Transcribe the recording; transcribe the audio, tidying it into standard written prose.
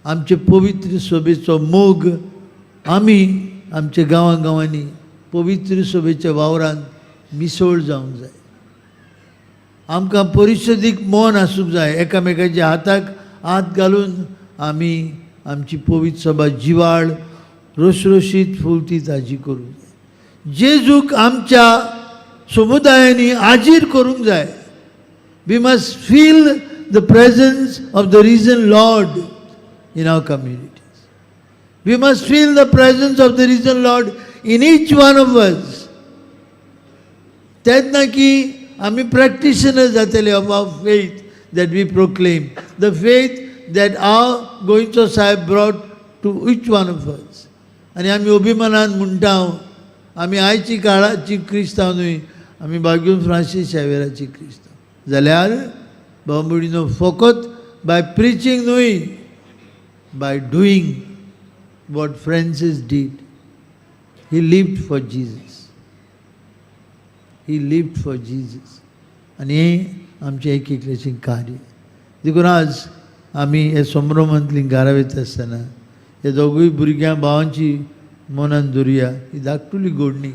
आमचे पवित्र सभेचो मोग आमी आमच्या गांवांनी पवित्र सभेच्या वावरांत मिसळ जावंक जाय। आमकां परिशदीक मन आसूंक जाय, एकामेकाच्या हाताक हात घालून आमी आमची पवित्र सभा जिवाळ रसरशीत फुलती ताजी करूंक जाय। जेजूक आमच्या समुदायांनी आजीर करूंक जाय। We must feel the presence of the risen Lord in our communities. We must feel the presence of the risen Lord in each one of us. तेन्ना की आमी practitioners जातले of our faith that we proclaim, the faith that our गोंयचो साहेब brought to each one of us. आनी आमी अभिमानान म्हणटा आमी आयची काळाची क्रिस्तांव न्हय, आमी बागून फ्रांसीस शेवेराची क्रिस्तांव जाल्यार बाबुडीनो फकत बाय प्रिचींग न्हय, by doing what Francis did. He lived for Jesus. He lived for Jesus. आणि हें आमचें एक एकल्याचें कार्य देखून आज आमी हे संभ्रमांतली घरा वयता आसतना हे दोगूय भुरग्यां भावांची मनान धरुया, ही धाकटुली गोडणी